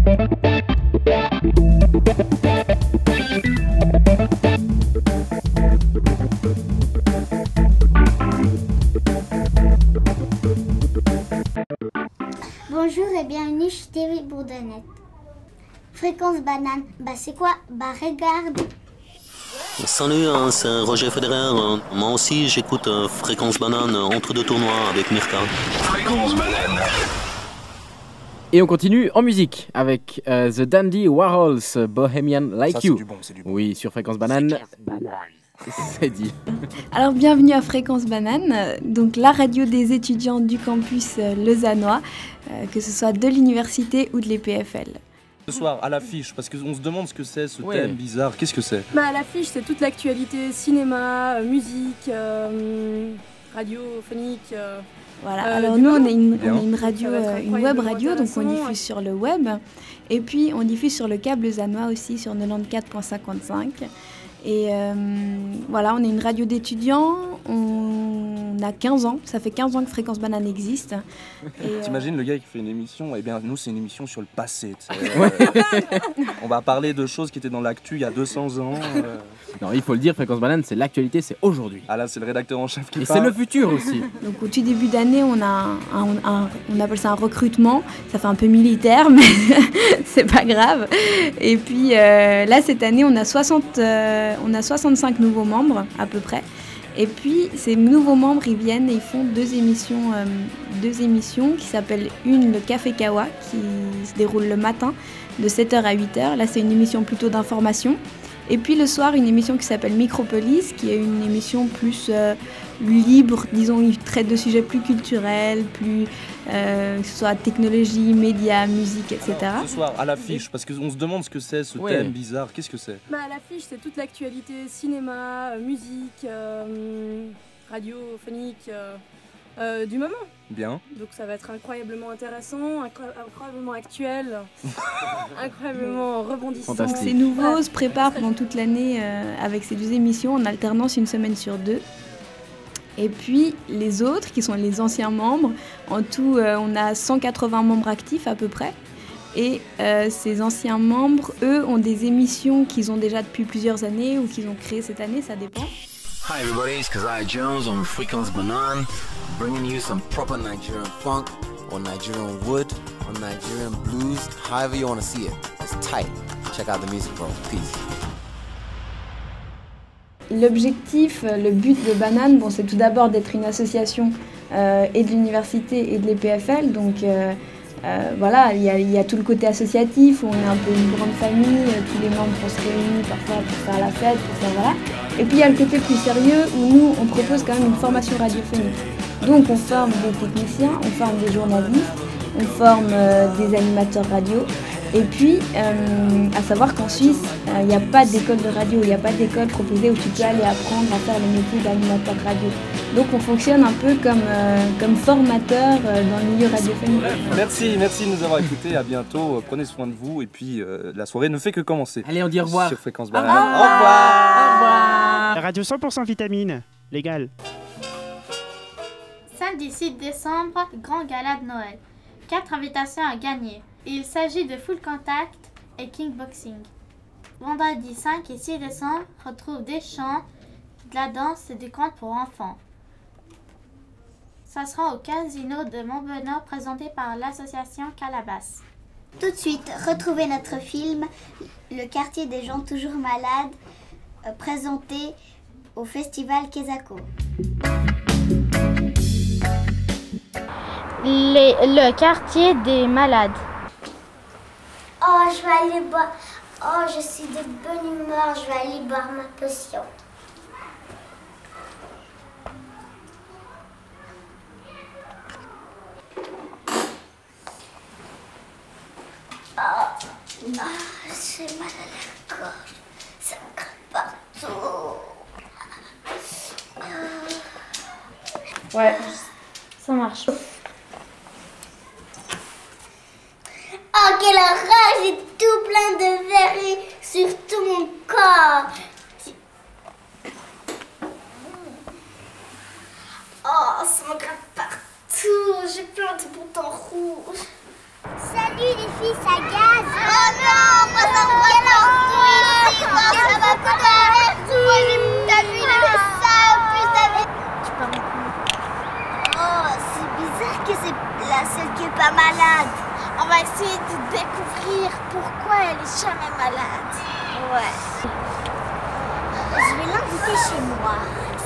Bonjour et bienvenue chez TV Bourdonnette. Fréquence banane, bah c'est quoi? Bah regarde. Salut, c'est Roger Federer. Moi aussi, j'écoute Fréquence Banane entre deux tournois avec Mirka. Fréquence Banane. Et on continue en musique avec The Dandy Warhols, Bohemian Like Ça, You. C'est du bon, c'est du bon. Oui, sur Fréquence Banane. C'est dit. Alors bienvenue à Fréquence Banane, donc la radio des étudiants du campus lausannois, que ce soit de l'université ou de l'EPFL. Ce soir, à l'affiche, parce qu'on se demande ce que c'est, ce thème bizarre, qu'est-ce que c'est? À l'affiche, c'est toute l'actualité cinéma, musique, radiophonique. Voilà, alors nous on est une radio, une web radio, donc on diffuse sur le web, et puis on diffuse sur le câble lausannois aussi, sur 94.55. Et voilà, on est une radio d'étudiants, on a 15 ans, ça fait 15 ans que Fréquence Banane existe. T'imagines le gars qui fait une émission, eh bien nous c'est une émission sur le passé. On va parler de choses qui étaient dans l'actu il y a 200 ans. Non, il faut le dire, Fréquence Banane, c'est l'actualité, c'est aujourd'hui. Ah là, c'est le rédacteur en chef qui Et parle. c'est le futur aussi. Donc au tout début d'année, on appelle ça un recrutement, ça fait un peu militaire, mais c'est pas grave. Et puis là, cette année, on a 65 nouveaux membres à peu près. Et puis ces nouveaux membres, ils viennent et ils font deux émissions qui s'appellent le Café Kawa, qui se déroule le matin de 7h à 8h. Là, c'est une émission plutôt d'information. Et puis le soir, une émission qui s'appelle Micropolis, qui est une émission plus libre, disons, il traite de sujets plus culturels, plus que ce soit technologie, médias, musique, etc. Alors, ce soir, à l'affiche, parce qu'on se demande ce que c'est, ce thème bizarre, qu'est-ce que c'est? À l'affiche, c'est toute l'actualité cinéma, musique, radiophonique du moment. Bien. Donc ça va être incroyablement intéressant, incroyablement actuel, incroyablement rebondissant. Fantastique. Ces nouveaux se préparent pendant toute l'année avec ces deux émissions en alternance une semaine sur deux. Et puis les autres, qui sont les anciens membres, en tout on a 180 membres actifs à peu près. Et ces anciens membres, eux, ont des émissions qu'ils ont déjà depuis plusieurs années ou qu'ils ont créées cette année, ça dépend. Hi everybody, it's Kazai Jones on Frequence Banane, bringing you some proper Nigerian funk, or Nigerian wood, or Nigerian blues, however you want to see it. It's tight. Check out the music, bro. Peace. L'objectif, le but de Banane, c'est tout d'abord d'être une association et de l'université et de l'EPFL, donc voilà, il y a tout le côté associatif, où on est un peu une grande famille, tous les membres vont se réunir parfois pour faire la fête, pour faire voilà. Et puis il y a le côté plus sérieux où nous on propose quand même une formation radiophonique. Donc on forme des techniciens, on forme des journalistes, on forme des animateurs radio. Et puis à savoir qu'en Suisse, il n'y a pas d'école de radio, il n'y a pas d'école proposée où tu peux aller apprendre à faire le métier d'animateur radio. Donc on fonctionne un peu comme formateur dans le milieu radiophonique. Merci de nous avoir écoutés, à bientôt, prenez soin de vous et puis la soirée ne fait que commencer. Allez, on dit au revoir. Sur Fréquence Banane. Au revoir. La radio 100% vitamine, légal. Samedi 6 décembre, grand gala de Noël. 4 invitations à gagner. Il s'agit de Full Contact et Kickboxing. Vendredi 5 et 6 décembre, retrouve des chants, de la danse et du conte pour enfants. Ça sera au casino de Montbonheur présenté par l'association Calabas. Tout de suite, retrouvez notre film Le quartier des gens toujours malades, présenté au festival Kesako. Le quartier des malades. Oh, je vais aller boire. Oh, je suis de bonne humeur, je vais aller boire ma potion. J'ai mal à la gorge, ça me gratte partout. Ouais, ça marche. Oh, quelle horreur, j'ai tout plein de verrues sur tout mon corps. Oh, ça me gratte partout, j'ai plein de boutons rouges. Salut les filles, ça gaze. pas ça me voit ici, moi, ça va pas partout. Moi, t'as vu, il avait ça, en plus, t'as vu. Tu parles plus. Oh, c'est bizarre que c'est la seule qui est pas malade. On va essayer de découvrir pourquoi elle est jamais malade. Ouais. Je vais l'inviter chez moi.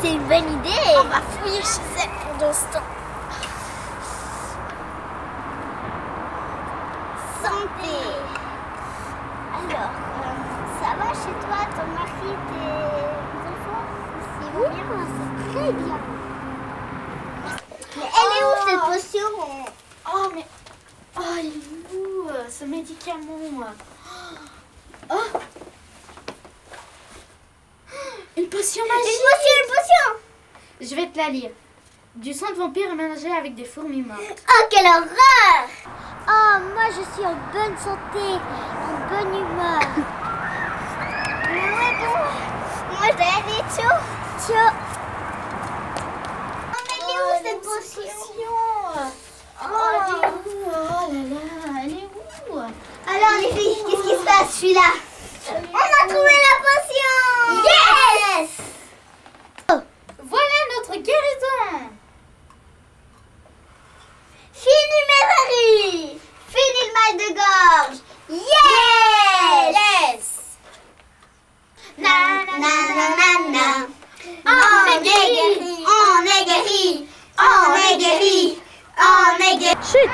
C'est une bonne idée. On va fouiller chez elle pendant ce temps. Santé. Alors, ça va chez toi, ton mari, tes enfants? Ils vont bien, c'est très bien. Mais elle est où cette potion? Oh, mais... Oh, il est où ce médicament? Oh! Une potion magique! Une potion! Je vais te la lire. Du sang de vampire mélangé avec des fourmis mortes. Oh, quelle horreur! Oh, moi je suis en bonne santé, en bonne humeur. Ouais, bon. Moi je dois aller, tchou. Tchou. Oh, mais elle est où cette potion? Oh, elle est où? Oh là là, elle est où? Alors les filles, qu'est-ce qui se passe? Je suis là. On a trouvé la potion! Yes! Voilà notre guérison! Fini mes varies! Fini le mal de gorge! Yes! Yes! Na na na na na. On est guéri! On est guéri! On est guéri! On est guéri! Chut!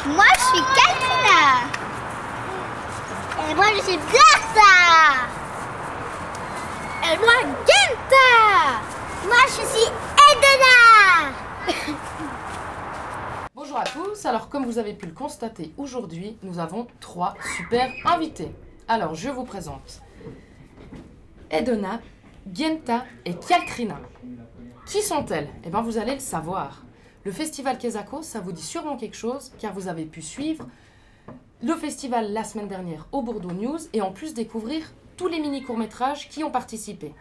Moi je suis Katrina! Et moi je suis Bertha! Et moi Genta! Moi je suis Edna! Bonjour à tous, alors comme vous avez pu le constater aujourd'hui, nous avons 3 super invités. Alors je vous présente Edna, Genta et Kalkrina. Qui sont-elles? Eh bien vous allez le savoir. Le festival Kezako, ça vous dit sûrement quelque chose, car vous avez pu suivre le festival la semaine dernière au Bordeaux News et en plus découvrir tous les mini-courts-métrages qui ont participé.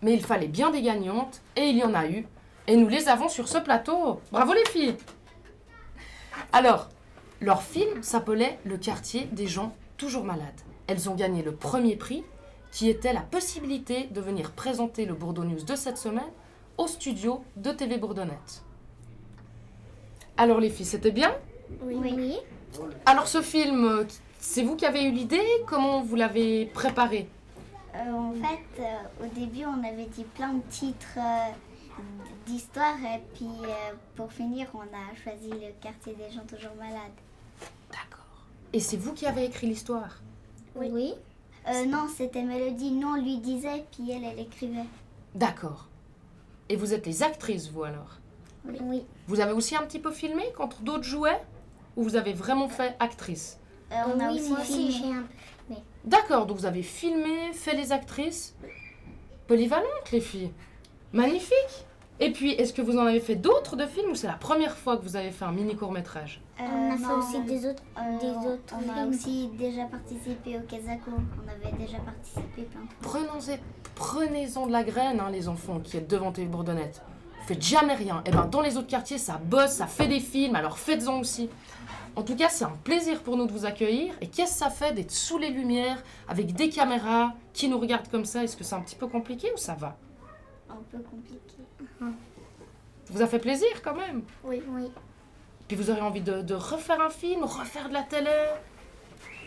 Mais il fallait bien des gagnantes, et il y en a eu, et nous les avons sur ce plateau. Bravo les filles! Alors, leur film s'appelait Le quartier des gens toujours malades. Elles ont gagné le premier prix, qui était la possibilité de venir présenter le Bordeaux News de cette semaine au studio de TV Bourdonnette. Alors les filles, c'était bien? Oui. Alors ce film, c'est vous qui avez eu l'idée? Comment vous l'avez préparé? En fait, au début, on avait dit plein de titres d'histoires et puis pour finir, on a choisi le quartier des gens toujours malades. D'accord. Et c'est vous qui avez écrit l'histoire? Oui. Non, c'était Mélodie. Nous, on lui disait, puis elle écrivait. D'accord. Et vous êtes les actrices, vous alors? Oui. Vous avez aussi un petit peu filmé quand d'autres jouaient? Ou vous avez vraiment fait actrice? On a aussi filmé. J'ai un peu filmé. D'accord, donc vous avez filmé, fait les actrices. Polyvalentes, les filles. Magnifique. Et puis, est-ce que vous en avez fait d'autres de films ou c'est la première fois que vous avez fait un mini court-métrage? On a fait aussi des autres On a films. aussi déjà participé au Kezako. On avait déjà participé plein de fois. Prenez-en de la graine, hein, les enfants qui êtes devant TV Bourdonnette. Vous faites jamais rien. Et ben dans les autres quartiers, ça bosse, ça fait des films, alors faites-en aussi. En tout cas, c'est un plaisir pour nous de vous accueillir. Et qu'est-ce que ça fait d'être sous les lumières, avec des caméras qui nous regardent comme ça? Est-ce que c'est un petit peu compliqué ou ça va? Un peu compliqué. Ça vous a fait plaisir quand même? Oui. Puis vous aurez envie de refaire un film, refaire de la télé?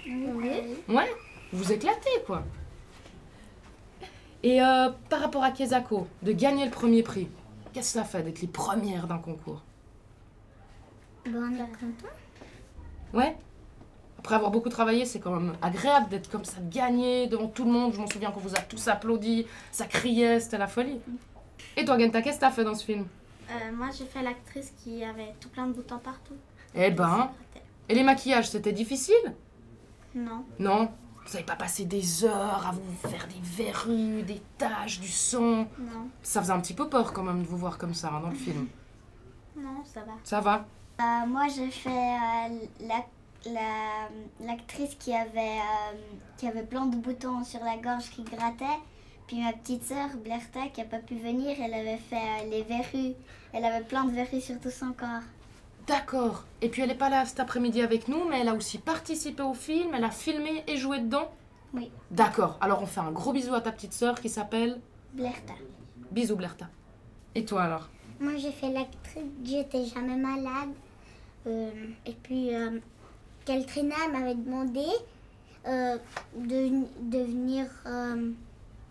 Oui. Ouais, vous éclatez quoi. Et par rapport à Kezako, de gagner le premier prix, qu'est-ce que ça fait d'être les premières d'un concours? Bon, on est content. Ouais. Après avoir beaucoup travaillé, c'est quand même agréable d'être comme ça, de gagner devant tout le monde. Je m'en souviens qu'on vous a tous applaudi, ça criait, c'était la folie. Et toi, Genta, qu'est-ce que t'as fait dans ce film? Moi, j'ai fait l'actrice qui avait tout plein de boutons partout. Eh ben, et les maquillages, c'était difficile? Non. Non? Vous n'avez pas passé des heures à vous faire des verrues, des taches, du sang? Non. Ça faisait un petit peu peur quand même de vous voir comme ça hein, dans le film. Non, ça va. Ça va? Moi, j'ai fait l'actrice qui avait plein de boutons sur la gorge qui grattaient. Puis ma petite sœur, Blerta, qui n'a pas pu venir, elle avait fait les verrues. Elle avait plein de verrues sur tout son corps. D'accord. Et puis elle n'est pas là cet après-midi avec nous, mais elle a aussi participé au film, elle a filmé et joué dedans? Oui. D'accord. Alors on fait un gros bisou à ta petite sœur qui s'appelle Blerta. Bisous Blerta. Et toi alors? Moi, j'ai fait l'actrice, j'étais jamais malade. Et puis, Kaltrina m'avait demandé de venir,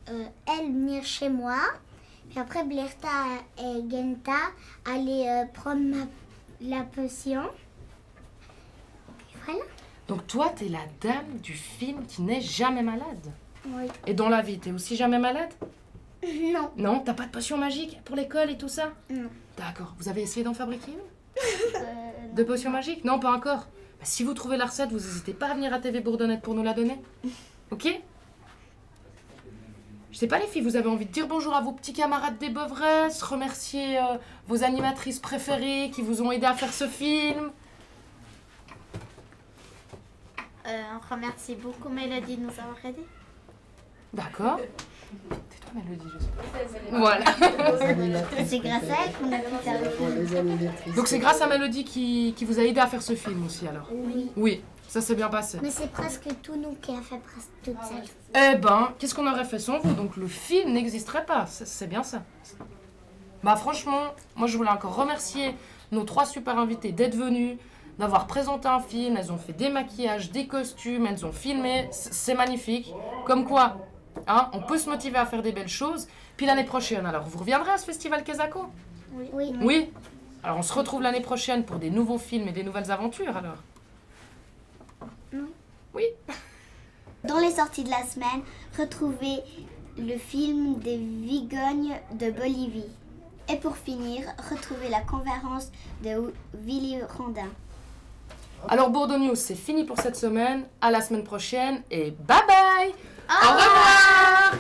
elle, venir chez moi. Puis après, Blerta et Genta allaient prendre la potion. Et voilà. Donc toi, t'es la dame du film qui n'est jamais malade. Oui. Et dans la vie, t'es aussi jamais malade? Non. Non, t'as pas de potion magique pour l'école et tout ça? Non. D'accord. Vous avez essayé d'en fabriquer une? De potion magique? Non, pas encore. Bah, si vous trouvez la recette, vous n'hésitez pas à venir à TV Bourdonnette pour nous la donner. Ok? Je sais pas les filles, vous avez envie de dire bonjour à vos petits camarades des Beuvresses, remercier vos animatrices préférées qui vous ont aidé à faire ce film? On remercie beaucoup Mélodie de nous avoir aidés. D'accord. Tais-toi Mélodie, je sais pas. Voilà. C'est grâce à elle qu'on a pu faire le film. Donc c'est grâce à Mélodie qui vous a aidé à faire ce film aussi alors? Oui. Oui, ça s'est bien passé. Mais c'est presque tout nous qui a fait presque toute seule. Eh ben, qu'est-ce qu'on aurait fait sans vous? Donc le film n'existerait pas, c'est bien ça. Bah franchement, moi je voulais encore remercier nos 3 super invités d'être venus, d'avoir présenté un film. Elles ont fait des maquillages, des costumes, elles ont filmé, c'est magnifique. Comme quoi, hein, on peut se motiver à faire des belles choses. Puis l'année prochaine, alors vous reviendrez à ce festival Kezako? Oui. Oui. Alors on se retrouve l'année prochaine pour des nouveaux films et des nouvelles aventures alors? Oui. Dans les sorties de la semaine, retrouvez le film des Vigognes de Bolivie. Et pour finir, retrouvez la conférence de Willy Rondin. Alors Bourdeau News, c'est fini pour cette semaine. À la semaine prochaine et bye bye. Au revoir.